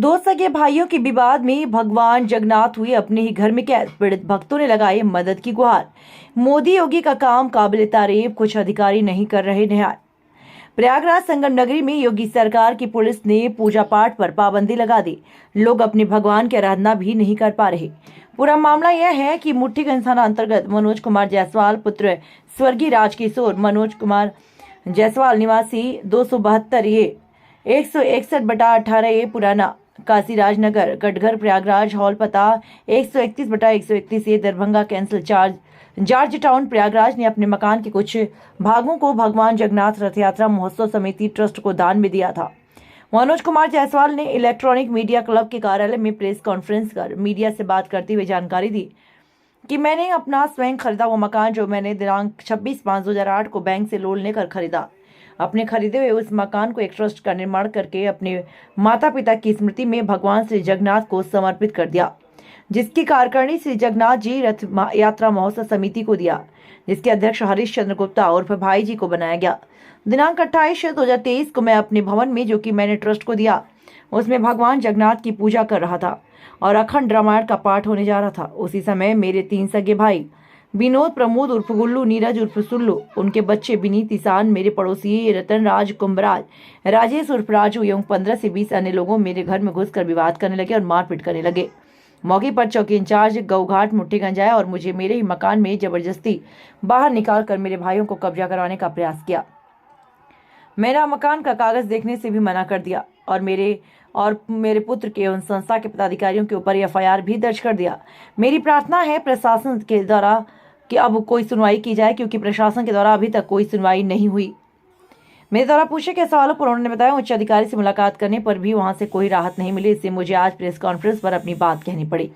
दो सगे भाइयों के विवाद में भगवान जगन्नाथ हुए अपने ही घर में कैद। पीड़ित भक्तों ने लगाई मदद की गुहार। मोदी योगी का काम काबिल तारीफ, कुछ अधिकारी नहीं कर रहे न्याय। प्रयागराज संगम नगरी में योगी सरकार की पुलिस ने पूजा पाठ पर पाबंदी लगा दी। लोग अपने भगवान की आराधना भी नहीं कर पा रहे। पूरा मामला यह है कि मुठ्ठीगंज थाना अंतर्गत मनोज कुमार जायसवाल पुत्र स्वर्गीय राजकिशोर मनोज कुमार जायसवाल निवासी 272 ये 161/18 ये पुराना काशीराज नगर गटघर प्रयागराज हॉल पता 131/131 ये Darbhanga cancel George town Prayagraj ने अपने मकान के कुछ भागों को भगवान जगन्नाथ रथ यात्रा महोत्सव समिति ट्रस्ट को दान में दिया था। मनोज कुमार जायसवाल ने इलेक्ट्रॉनिक मीडिया क्लब के कार्यालय में प्रेस कॉन्फ्रेंस कर मीडिया से बात करते हुए जानकारी दी कि मैंने अपना स्वयं खरीदा हुआ मकान, जो मैंने दिनांक 26/5/2008 को बैंक से लोन लेकर खरीदा, अपने खरीदे हुए उस मकान को एक ट्रस्ट का निर्माण करके अपने माता पिता की स्मृति में भगवान श्री जगन्नाथ को समर्पित कर दिया, जिसकी कार्यकारिणी श्री जगन्नाथ जी रथ यात्रा महोत्सव समिति को दिया, जिसके अध्यक्ष हरीश चंद्र गुप्ता उर्फ भाई जी को बनाया गया। दिनांक 28/2023 को मैं अपने भवन में, जो कि मैंने ट्रस्ट को दिया, उसमें भगवान जगन्नाथ की पूजा कर रहा था और अखंड रामायण का पाठ होने जा रहा था। उसी समय मेरे 3 सगे भाई विनोद, प्रमोद उर्फ गुल्लू, नीरज उर्फ सुल्लू, उनके बच्चे विनीत, ईशान, मेरे पड़ोसी रतन राज, कुंभराज, राजेश उर्फ राजू एवं 15 से 20 अन्य लोगों मेरे घर में घुसकर विवाद करने लगे और मारपीट करने लगे। मौके पर चौकी इंचार्ज गौघाट मुठ्ठीगंज आया और मुझे मेरे ही मकान में जबरदस्ती बाहर निकालकर मेरे भाइयों को कब्जा करवाने का प्रयास किया। मेरा मकान का कागज देखने से भी मना कर दिया और मेरे पुत्र के उन संस्था के पदाधिकारियों के ऊपर एफआईआर भी दर्ज कर दिया। मेरी प्रार्थना है प्रशासन के द्वारा कि अब कोई सुनवाई की जाए, क्योंकि प्रशासन के द्वारा अभी तक कोई सुनवाई नहीं हुई। मेरे द्वारा पूछे गए सवालों पर उन्होंने बताया उच्च अधिकारी से मुलाकात करने पर भी वहां से कोई राहत नहीं मिली, इससे मुझे आज प्रेस कॉन्फ्रेंस पर अपनी बात कहनी पड़ी।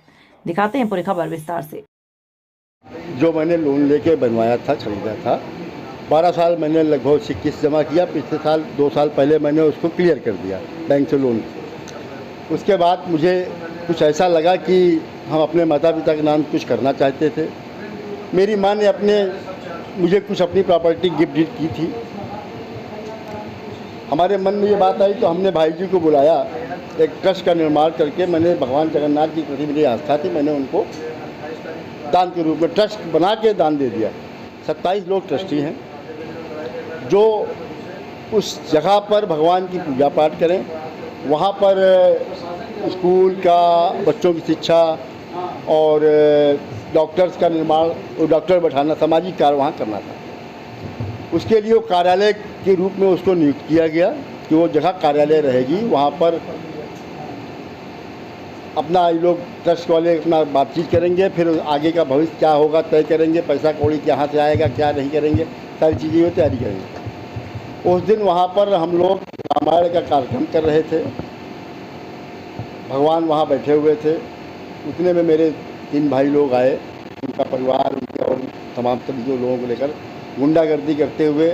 दिखाते हैं पूरी खबर विस्तार से। जो मैंने लोन लेके बनवाया था, खरीदा था, 12 साल मैंने लगभग 21 जमा किया। पिछले साल 2 साल पहले मैंने उसको क्लियर कर दिया बैंक से लोन। उसके बाद मुझे कुछ ऐसा लगा कि हम अपने माता पिता के नाम कुछ करना चाहते थे। मेरी माँ ने मुझे कुछ अपनी प्रॉपर्टी गिफ्ट की थी। हमारे मन में ये बात आई तो हमने भाई जी को बुलाया, एक ट्रस्ट का निर्माण करके। मैंने भगवान जगन्नाथ जी के प्रति मेरी आस्था थी, मैंने उनको दान के रूप में ट्रस्ट बना के दान दे दिया। 27 लोग ट्रस्टी हैं जो उस जगह पर भगवान की पूजा पाठ करें। वहाँ पर स्कूल का बच्चों की शिक्षा और डॉक्टर्स का निर्माण, डॉक्टर बैठाना, सामाजिक कार्य वहाँ करना था। उसके लिए वो कार्यालय के रूप में उसको नियुक्त किया गया कि वो जगह कार्यालय रहेगी। वहाँ पर अपना लोग ट्रस्ट वाले अपना बातचीत करेंगे, फिर आगे का भविष्य क्या होगा तय करेंगे, पैसा कौड़ी कहाँ से आएगा, क्या नहीं करेंगे, सारी चीज़ें वो तैयारी करेंगे। उस दिन वहाँ पर हम लोग रामायण का कार्यक्रम कर रहे थे। भगवान वहाँ बैठे हुए थे। उतने में मेरे 3 भाई लोग आए, उनका परिवार, उनके और तमाम सभी लोगों को लेकर गुंडागर्दी करते हुए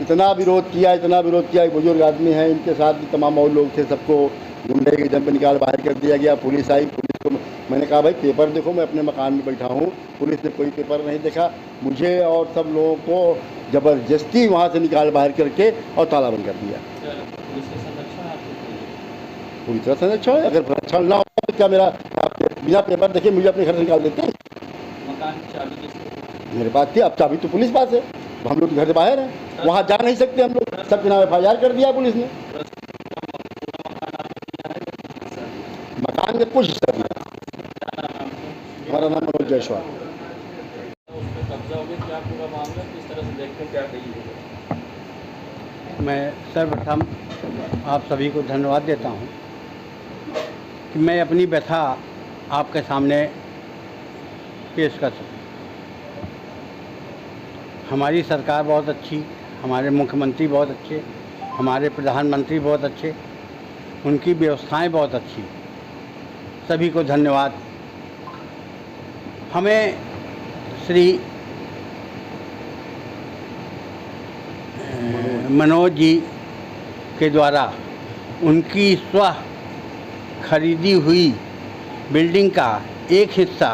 इतना विरोध किया। एक बुजुर्ग आदमी हैं, इनके साथ भी तमाम और लोग थे, सबको गुंडे के जम पे निकाल बाहर कर दिया गया। पुलिस आई, पुलिस को मैंने कहा भाई पेपर देखो, मैं अपने मकान में बैठा हूँ। पुलिस ने कोई पेपर नहीं देखा। मुझे और सब लोगों को ज़बरदस्ती वहाँ से निकाल बाहर करके और ताला बंद कर दिया। पूरी तरह से अच्छा है। अगर संरक्षण ना हो तो क्या मेरा बिना पेपर देखे मुझे अपने घर से निकाल देते हैं? मकान की चाबी मेरे पास थी, अब चाबी तो पुलिस पास है। हम लोग घर से बाहर हैं, वहाँ जा नहीं सकते हम लोग। सबके नाम एफआईआर कर दिया पुलिस ने। मकान में कुछ हिस्सा दिया। हमारा नाम मनोज जायसवाल। मैं सर्वप्रथम आप सभी को धन्यवाद देता हूँ कि मैं अपनी व्यथा आपके सामने पेश कर सकूँ। हमारी सरकार बहुत अच्छी, हमारे मुख्यमंत्री बहुत अच्छे, हमारे प्रधानमंत्री बहुत अच्छे, उनकी व्यवस्थाएं बहुत अच्छी। सभी को धन्यवाद। हमें श्री मनोज जी के द्वारा उनकी खरीदी हुई बिल्डिंग का एक हिस्सा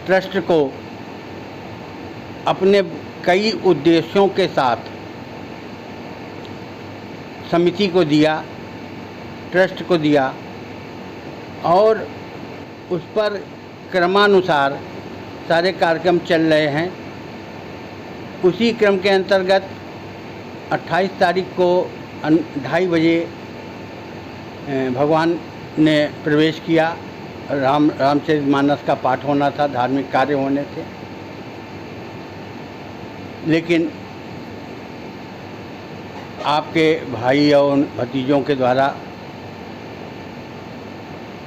ट्रस्ट को अपने कई उद्देश्यों के साथ समिति को दिया ट्रस्ट को दिया और उस पर क्रमानुसार सारे कार्यक्रम चल रहे हैं। उसी क्रम के अंतर्गत 28 तारीख को 2:30 बजे भगवान ने प्रवेश किया। रामचरितमानस का पाठ होना था, धार्मिक कार्य होने थे, लेकिन आपके भाई और भतीजों के द्वारा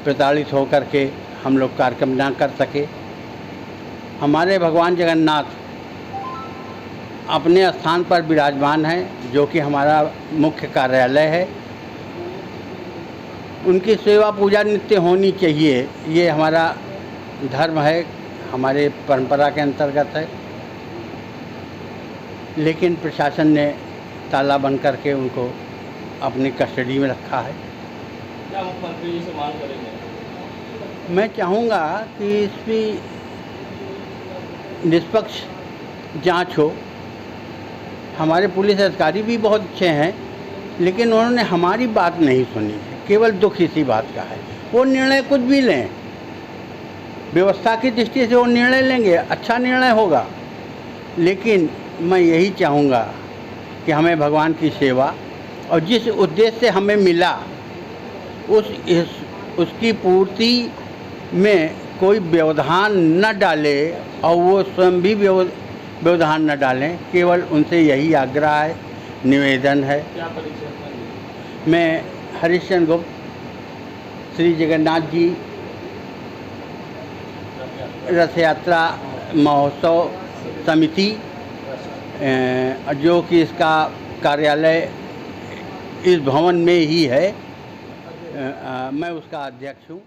प्रताड़ित होकर के हम लोग कार्यक्रम ना कर सके। हमारे भगवान जगन्नाथ अपने स्थान पर विराजमान हैं, जो कि हमारा मुख्य कार्यालय है। उनकी सेवा पूजा नित्य होनी चाहिए, ये हमारा धर्म है, हमारे परंपरा के अंतर्गत है। लेकिन प्रशासन ने ताला बंद करके उनको अपनी कस्टडी में रखा है। क्या मुख्यमंत्री जी से मांग करेंगे? मैं चाहूँगा कि इसकी निष्पक्ष जांच हो। हमारे पुलिस अधिकारी भी बहुत अच्छे हैं, लेकिन उन्होंने हमारी बात नहीं सुनी है। केवल दुख इसी बात का है। वो निर्णय कुछ भी लें, व्यवस्था की दृष्टि से वो निर्णय लेंगे, अच्छा निर्णय होगा, लेकिन मैं यही चाहूँगा कि हमें भगवान की सेवा और जिस उद्देश्य से हमें मिला उसकी पूर्ति में कोई व्यवधान न डाले और वो स्वयं भी व्यवधान न डालें। केवल उनसे यही आग्रह है, निवेदन है। क्या परिचय? मैं हरिश्चंद्र गुप्त, श्री जगन्नाथ जी रथ यात्रा महोत्सव समिति, जो कि इसका कार्यालय इस भवन में ही है, मैं उसका अध्यक्ष हूँ।